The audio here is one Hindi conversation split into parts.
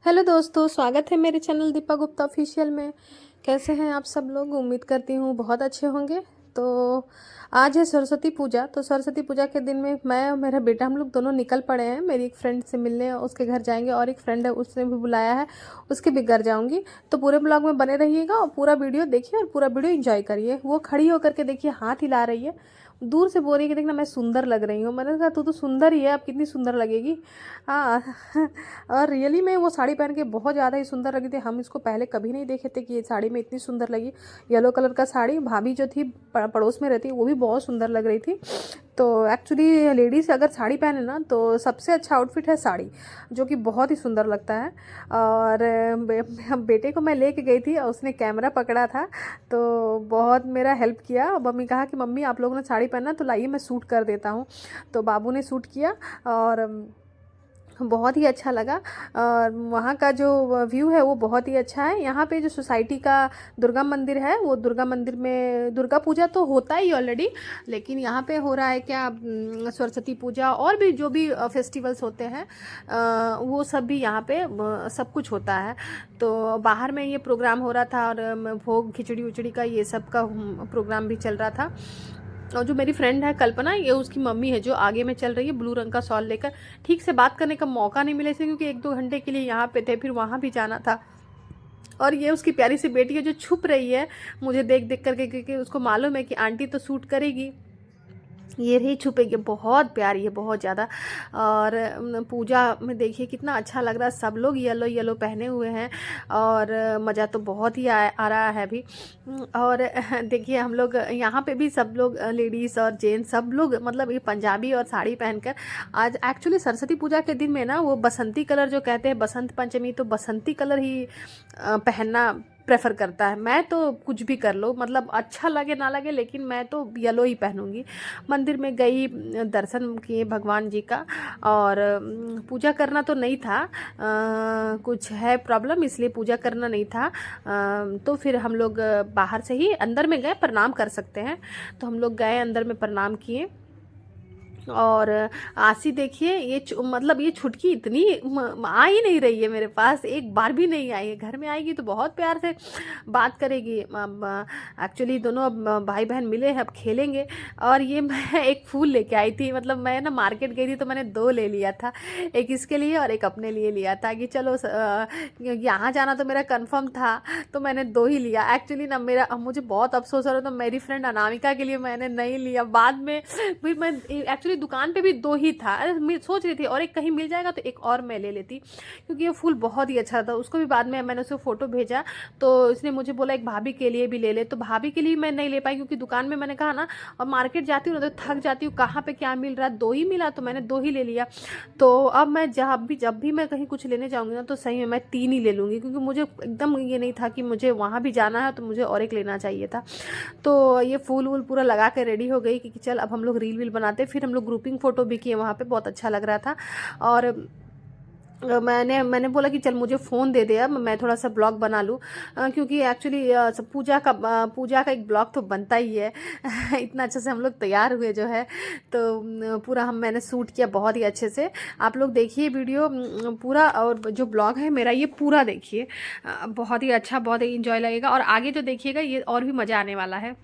हेलो दोस्तों, स्वागत है मेरे चैनल दीपा गुप्ता ऑफिशियल में। कैसे हैं आप सब लोग? उम्मीद करती हूँ बहुत अच्छे होंगे। तो आज है सरस्वती पूजा। तो सरस्वती पूजा के दिन में मैं और मेरा बेटा हम लोग दोनों निकल पड़े हैं। मेरी एक फ्रेंड से मिलने उसके घर जाएंगे और एक फ्रेंड है उसने भी बुलाया है, उसके भी घर जाऊंगी। तो पूरे ब्लॉग में बने रहिएगा और पूरा वीडियो देखिए और पूरा वीडियो एंजॉय करिए। वो खड़ी होकर के देखिए, हाथ हिला रही है, दूर से बोल रही है कि देखना मैं सुंदर लग रही हूँ। मैंने कहा तू तो सुंदर ही है, अब कितनी सुंदर लगेगी। हाँ और रियली में वो साड़ी पहन के बहुत ज़्यादा ही सुंदर लगी थी। हम इसको पहले कभी नहीं देखे थे कि ये साड़ी में इतनी सुंदर लगी। येलो कलर का साड़ी, भाभी जो थी पड़ोस में रहती वो भी बहुत सुंदर लग रही थी। तो एक्चुअली लेडीज़ अगर साड़ी पहने ना तो सबसे अच्छा आउटफिट है साड़ी, जो कि बहुत ही सुंदर लगता है। और बेटे को मैं लेके गई थी और उसने कैमरा पकड़ा था तो बहुत मेरा हेल्प किया। मम्मी कहा कि मम्मी आप लोगों ने साड़ी पहना तो लाइए मैं सूट कर देता हूँ। तो बाबू ने सूट किया और बहुत ही अच्छा लगा। और वहाँ का जो व्यू है वो बहुत ही अच्छा है। यहाँ पे जो सोसाइटी का दुर्गा मंदिर है, वो दुर्गा मंदिर में दुर्गा पूजा तो होता ही ऑलरेडी, लेकिन यहाँ पे हो रहा है क्या, सरस्वती पूजा और भी जो भी फेस्टिवल्स होते हैं वो सब भी यहाँ पे सब कुछ होता है। तो बाहर में ये प्रोग्राम हो रहा था और भोग खिचड़ी उचड़ी का ये सब का प्रोग्राम भी चल रहा था। और जो मेरी फ्रेंड है कल्पना, ये उसकी मम्मी है जो आगे में चल रही है ब्लू रंग का शॉल लेकर। ठीक से बात करने का मौका नहीं मिले थे क्योंकि 1-2 घंटे के लिए यहाँ पे थे, फिर वहाँ भी जाना था। और ये उसकी प्यारी सी बेटी है जो छुप रही है मुझे देख देख करके, क्योंकि उसको मालूम है कि आंटी तो सूट करेगी, ये रही छुपेगी। बहुत प्यारी है, बहुत ज़्यादा। और पूजा में देखिए कितना अच्छा लग रहा है, सब लोग येलो येलो पहने हुए हैं और मज़ा तो बहुत ही आ रहा है अभी। और देखिए हम लोग यहाँ पे भी सब लोग लेडीज़ और जेंट्स सब लोग, मतलब ये पंजाबी और साड़ी पहनकर। आज एक्चुअली सरस्वती पूजा के दिन में ना वो बसंती कलर जो कहते हैं, बसंत पंचमी, तो बसंती कलर ही पहनना प्रेफर करता है। मैं तो कुछ भी कर लो, मतलब अच्छा लगे ना लगे, लेकिन मैं तो येलो ही पहनूंगी। मंदिर में गई, दर्शन किए भगवान जी का। और पूजा करना तो नहीं था, कुछ है प्रॉब्लम इसलिए पूजा करना नहीं था। तो फिर हम लोग बाहर से ही अंदर में गए, प्रणाम कर सकते हैं। तो हम लोग गए अंदर में, प्रणाम किए। और आशी देखिए, ये मतलब ये छुटकी इतनी आ ही नहीं रही है मेरे पास, एक बार भी नहीं आई है। घर में आएगी तो बहुत प्यार से बात करेगी। एक्चुअली दोनों अब भाई बहन मिले हैं, अब खेलेंगे। और ये मैं एक फूल लेके आई थी, मतलब मैं ना मार्केट गई थी तो मैंने 2 ले लिया था, एक इसके लिए और एक अपने लिए लिया था कि चलो यहाँ जाना तो मेरा कंफर्म था, तो मैंने 2 ही लिया। एक्चुअली ना मेरा, मुझे बहुत अफसोस हो रहा था, तो मेरी फ्रेंड अनामिका के लिए मैंने नहीं लिया। बाद में फिर मैं एक्चुअली दुकान पे भी 2 ही था। अरे मैं सोच रही थी और एक कहीं मिल जाएगा तो एक और मैं ले लेती, क्योंकि ये फूल बहुत ही अच्छा था। उसको भी बाद में मैंने उसको फ़ोटो भेजा तो इसने मुझे बोला एक भाभी के लिए भी ले ले। तो भाभी के लिए मैं नहीं ले पाई क्योंकि दुकान में मैंने कहा ना, और मार्केट जाती हूँ ना तो थक जाती हूँ, कहाँ पे क्या मिल रहा है, 2 ही मिला तो मैंने 2 ही ले लिया। तो अब मैं जब भी मैं कहीं कुछ लेने जाऊँगी ना तो सही में मैं 3 ही ले लूँगी, क्योंकि मुझे एकदम ये नहीं था कि मुझे वहाँ भी जाना है तो मुझे और एक लेना चाहिए था। तो ये फूल वूल पूरा लगा के रेडी हो गई कि चल अब हम लोग रील वील बनाते। फिर हम लोग ग्रुपिंग फ़ोटो भी किए वहाँ पे, बहुत अच्छा लग रहा था। और मैंने बोला कि चल मुझे फ़ोन दे दे, अब मैं थोड़ा सा ब्लॉग बना लूँ, क्योंकि एक्चुअली पूजा का एक ब्लॉग तो बनता ही है। इतना अच्छे से हम लोग तैयार हुए जो है, तो पूरा मैंने शूट किया बहुत ही अच्छे से। आप लोग देखिए वीडियो पूरा, और जो ब्लॉग है मेरा ये पूरा देखिए, बहुत ही अच्छा, बहुत ही इंजॉय लगेगा। और आगे जो देखिएगा ये और भी मज़ा आने वाला है।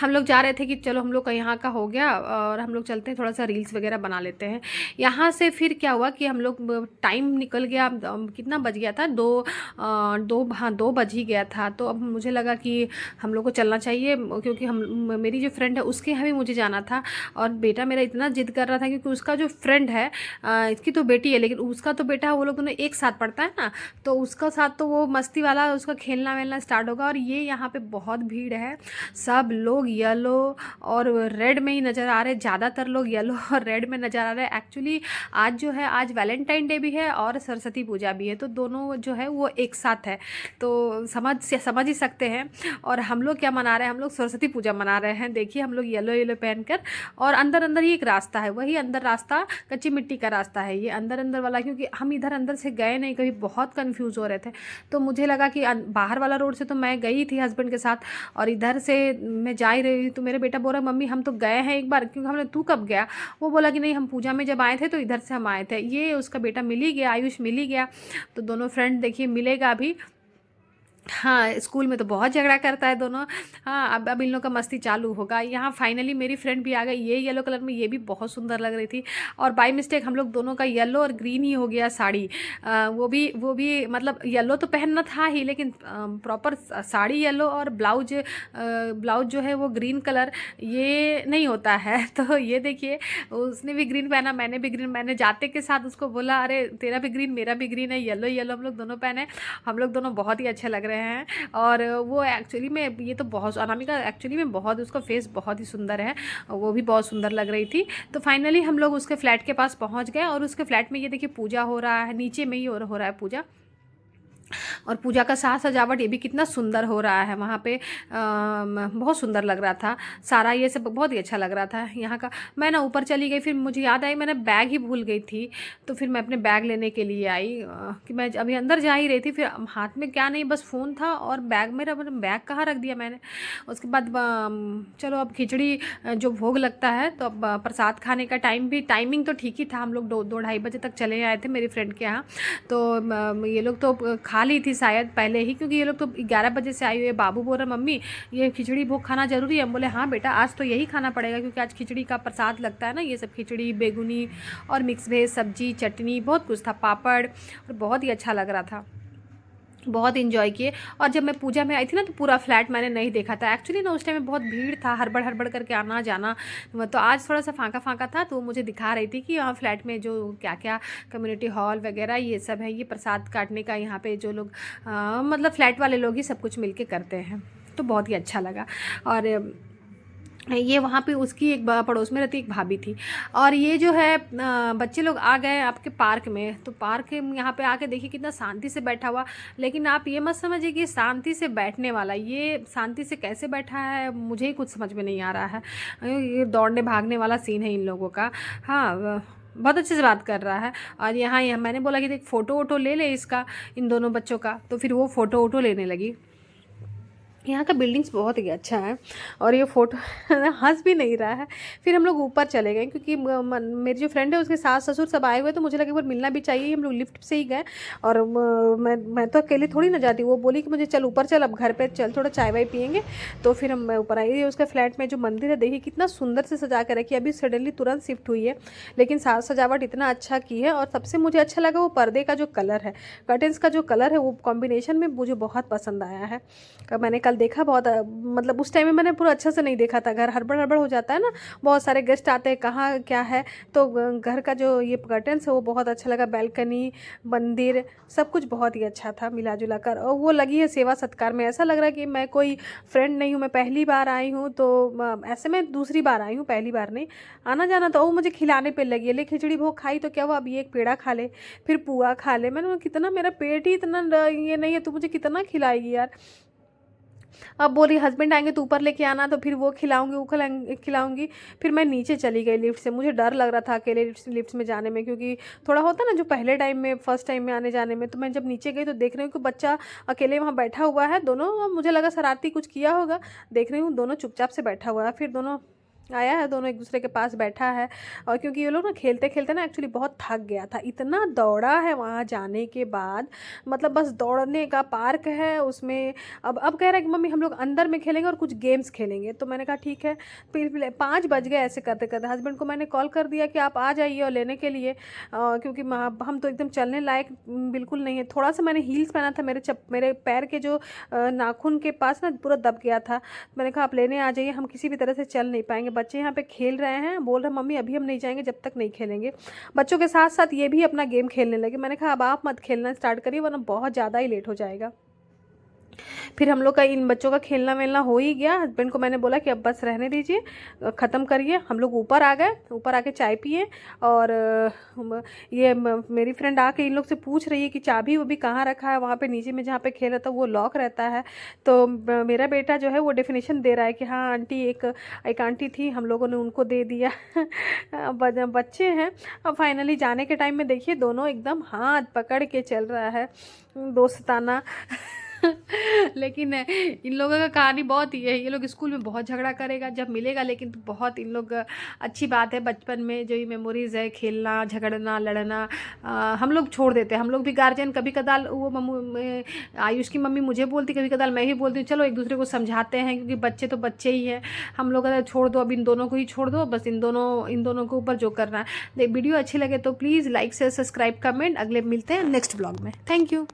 हम लोग जा रहे थे कि चलो हम लोग का यहाँ का हो गया और हम लोग चलते हैं, थोड़ा सा रील्स वगैरह बना लेते हैं। यहाँ से फिर क्या हुआ कि हम लोग, टाइम निकल गया, कितना बज गया था, 2 बज ही गया था। तो अब मुझे लगा कि हम लोग को चलना चाहिए, क्योंकि हम, मेरी जो फ्रेंड है उसके यहाँ भी मुझे जाना था। और बेटा मेरा इतना जिद कर रहा था क्योंकि उसका जो फ्रेंड है, इसकी तो बेटी है लेकिन उसका तो बेटा, वो लोग दोनों एक साथ पढ़ता है ना, तो उसका साथ तो वो मस्ती वाला उसका खेलना वेलना स्टार्ट होगा। और ये यहाँ पे बहुत भीड़ है, सब लोग येलो और रेड में ही नज़र आ रहे, ज़्यादातर लोग येलो और रेड में नज़र आ रहे हैं। एक्चुअली आज जो है, आज वैलेंटाइन डे भी है और सरस्वती पूजा भी है, तो दोनों जो है वो एक साथ है। तो समझ ही सकते हैं। और हम लोग क्या मना रहे हैं, हम लोग सरस्वती पूजा मना रहे हैं। देखिए हम लोग येलो येलो पहनकर, और अंदर अंदर ही एक रास्ता है, वही अंदर रास्ता कच्ची मिट्टी का रास्ता है ये अंदर अंदर वाला, क्योंकि हम इधर अंदर से गए नहीं कभी, बहुत कन्फ्यूज़ हो रहे थे। तो मुझे लगा कि बाहर वाला रोड से तो मैं गई थी हस्बैंड के साथ, और इधर से मैं जा ही रही तो मेरा बेटा बोल रहा मम्मी हम तो गए हैं एक बार, क्योंकि हमने तू कब गया, वो बोला कि नहीं हम पूजा में जब आए थे तो इधर से हम आए थे। ये उसका बेटा मिल ही गया, आयुष मिल ही गया। तो दोनों फ्रेंड देखिए मिलेगा अभी। हाँ, स्कूल में तो बहुत झगड़ा करता है दोनों। हाँ, अब इन लोग का मस्ती चालू होगा। यहाँ फाइनली मेरी फ्रेंड भी आ गई, ये येलो कलर में, ये भी बहुत सुंदर लग रही थी। और बाय मिस्टेक हम लोग दोनों का येलो और ग्रीन ही हो गया साड़ी। वो भी मतलब येलो तो पहनना था ही, लेकिन प्रॉपर साड़ी येलो और ब्लाउज जो है वो ग्रीन कलर, ये नहीं होता है। तो ये देखिए उसने भी ग्रीन पहना, मैंने भी ग्रीन। मैंने जाते के साथ उसको बोला अरे तेरा भी ग्रीन मेरा भी ग्रीन है, येलो येलो हम लोग दोनों पहने। हम लोग दोनों बहुत ही अच्छे लग रहे हैं। और वो एक्चुअली में ये तो बहुत, अनामिका एक्चुअली में बहुत, उसका फेस बहुत ही सुंदर है, वो भी बहुत सुंदर लग रही थी। तो फाइनली हम लोग उसके फ्लैट के पास पहुंच गए, और उसके फ्लैट में ये देखिए पूजा हो रहा है, नीचे में ही हो रहा है पूजा। और पूजा का साज सजावट ये भी कितना सुंदर हो रहा है वहाँ पे, बहुत सुंदर लग रहा था सारा, ये सब बहुत ही अच्छा लग रहा था यहाँ का। मैं ना ऊपर चली गई, फिर मुझे याद आई मैंने बैग ही भूल गई थी। तो फिर मैं अपने बैग लेने के लिए आई, कि मैं अभी अंदर जा ही रही थी, फिर हाथ में क्या नहीं बस फ़ोन था और बैग, मेरा बैग कहाँ रख दिया मैंने। उसके बाद चलो अब खिचड़ी जो भोग लगता है, तो अब प्रसाद खाने का टाइमिंग तो ठीक ही था। हम लोग 2-2:30 बजे तक चले आए थे मेरी फ्रेंड के यहाँ। तो ये लोग तो खा ली थी शायद पहले ही, क्योंकि ये लोग तो 11 बजे से आई हुई है। बाबू बोल रहा मम्मी ये खिचड़ी भोग खाना ज़रूरी है। हम बोले हाँ बेटा आज तो यही खाना पड़ेगा, क्योंकि आज खिचड़ी का प्रसाद लगता है ना। ये सब खिचड़ी, बेगुनी और मिक्स वेज सब्जी, चटनी, बहुत कुछ था, पापड़, और बहुत ही अच्छा लग रहा था। बहुत इन्जॉय किए। और जब मैं पूजा में आई थी ना, तो पूरा फ्लैट मैंने नहीं देखा था एक्चुअली ना, उस टाइम में बहुत भीड़ था, हड़बड़ हड़बड़ करके आना जाना। तो आज थोड़ा सा फांका फांका था, तो मुझे दिखा रही थी कि यहाँ फ्लैट में जो क्या क्या कम्युनिटी हॉल वगैरह ये सब है, ये प्रसाद काटने का यहाँ पे जो लोग मतलब फ्लैट वाले लोग ही सब कुछ मिल के करते हैं। तो बहुत ही अच्छा लगा। और ये वहाँ पे उसकी एक पड़ोस में रहती एक भाभी थी, और ये जो है बच्चे लोग आ गए आपके पार्क में। तो पार्क यहाँ पे आके देखिए कितना शांति से बैठा हुआ। लेकिन आप ये मत समझिए कि शांति से बैठने वाला, ये शांति से कैसे बैठा है मुझे ही कुछ समझ में नहीं आ रहा है। ये दौड़ने भागने वाला सीन है इन लोगों का। हाँ, बहुत अच्छे से बात कर रहा है। और यहाँ मैंने बोला कि देख फ़ोटो वोटो ले ले इसका, इन दोनों बच्चों का। तो फिर वो फ़ोटो वोटो लेने लगी। यहाँ का बिल्डिंग्स बहुत ही अच्छा है। और ये फ़ोटो हंस भी नहीं रहा है। फिर हम लोग ऊपर चले गए, क्योंकि मेरी जो फ्रेंड है उसके सास ससुर सब आए हुए, तो मुझे लगा एक बार मिलना भी चाहिए। हम लोग लिफ्ट से ही गए, और मैं तो अकेले थोड़ी ना जाती। वो बोली कि मुझे चल ऊपर चल, अब घर पे चल, थोड़ा चाय वाय पियेंगे। तो फिर मैं ऊपर आई। उसके फ्लैट में जो मंदिर है देखिए कितना सुंदर से सजा कर रखी है। अभी सडनली तुरंत शिफ्ट हुई है, लेकिन साज सजावट इतना अच्छा की है। और सबसे मुझे अच्छा लगा वो पर्दे का जो कलर है, कर्टेंस का जो कलर है, वो कॉम्बिनेशन में मुझे बहुत पसंद आया है। मैंने कल देखा, बहुत मतलब उस टाइम में मैंने पूरा अच्छा से नहीं देखा था। घर हड़बड़ हड़बड़ हो जाता है ना, बहुत सारे गेस्ट आते हैं, कहाँ क्या है। तो घर का जो ये कर्टेंस है वो बहुत अच्छा लगा। बैल्कनी, मंदिर, सब कुछ बहुत ही अच्छा था मिला जुला कर। और वो लगी है सेवा सत्कार में, ऐसा लग रहा है कि मैं कोई फ्रेंड नहीं हूँ, मैं पहली बार आई हूँ। तो ऐसे मैं दूसरी बार आई हूँ, पहली बार नहीं। आना जाना तो वो मुझे खिलाने पे लगी है। ले खिचड़ी भोग खाई तो क्या हुआ, अब ये एक पेड़ा खा ले, फिर पुआ खा ले। मैंने कितना, मेरा पेट ही इतना ये नहीं है, तो मुझे कितना खिलाएगी यार। अब बोल रही हस्बैंड आएंगे तो ऊपर लेके आना, तो फिर वो खिलाऊंगी, वो खिलाऊंगी। फिर मैं नीचे चली गई लिफ्ट से। मुझे डर लग रहा था अकेले लिफ्ट में जाने में, क्योंकि थोड़ा होता ना जो पहले टाइम में, फर्स्ट टाइम में आने जाने में। तो मैं जब नीचे गई तो देख रही हूँ कि बच्चा अकेले वहाँ बैठा हुआ है। दोनों, मुझे लगा शरारती कुछ किया होगा। देख रही हूँ दोनों चुपचाप से बैठा हुआ है। फिर दोनों आया है, दोनों एक दूसरे के पास बैठा है। और क्योंकि ये लोग ना खेलते खेलते ना एक्चुअली बहुत थक गया था, इतना दौड़ा है वहाँ जाने के बाद। मतलब बस दौड़ने का पार्क है उसमें। अब कह रहा है कि मम्मी हम लोग अंदर में खेलेंगे और कुछ गेम्स खेलेंगे। तो मैंने कहा ठीक है। फिर 5 बज गए ऐसे करते करते। हस्बैंड को मैंने कॉल कर दिया कि आप आ जाइए और लेने के लिए, क्योंकि हम तो एकदम चलने लायक बिल्कुल नहीं है। थोड़ा सा मैंने हील्स पहना था, मेरे पैर के जो नाखून के पास ना पूरा दब गया था। मैंने कहा आप लेने आ जाइए, हम किसी भी तरह से चल नहीं पाएंगे। बच्चे यहाँ पे खेल रहे हैं, बोल रहे मम्मी अभी हम नहीं जाएंगे जब तक नहीं खेलेंगे। बच्चों के साथ साथ ये भी अपना गेम खेलने लगे। मैंने कहा अब आप मत खेलना स्टार्ट करिए, वरना बहुत ज़्यादा ही लेट हो जाएगा। फिर हम लोग का इन बच्चों का खेलना वेलना हो ही गया। हस्बैंड को मैंने बोला कि अब बस रहने दीजिए, ख़त्म करिए। हम लोग ऊपर आ गए, ऊपर आके चाय पिए। और ये मेरी फ्रेंड आके इन लोग से पूछ रही है कि चाबी वो भी कहाँ रखा है। वहाँ पे नीचे में जहाँ पे खेल रहा था वो लॉक रहता है। तो मेरा बेटा जो है वो डेफिनेशन दे रहा है कि हाँ आंटी, एक आंटी थी, हम लोगों ने उनको दे दिया। बच्चे हैं। अब फाइनली जाने के टाइम में देखिए दोनों एकदम हाथ पकड़ के चल रहा है, दोस्ताना। लेकिन इन लोगों का कहानी बहुत ही है, ये लोग स्कूल में बहुत झगड़ा करेगा जब मिलेगा, लेकिन बहुत इन लोग अच्छी बात है, बचपन में जो ये मेमोरीज़ है, खेलना, झगड़ना, लड़ना, हम लोग छोड़ देते हैं। हम लोग भी गार्जियन कभी कदाल, वो आयुष की मम्मी मुझे बोलती, कभी कदाल मैं भी बोलती हूँ, चलो एक दूसरे को समझाते हैं, क्योंकि बच्चे तो बच्चे ही हैं। हम लोग अगर छोड़ दो, अब इन दोनों को ही छोड़ दो, बस इन दोनों के ऊपर जो करना है। वीडियो अच्छी लगे तो प्लीज़ लाइक से सब्सक्राइब कमेंट, अगले मिलते हैं नेक्स्ट ब्लॉग में। Thank you.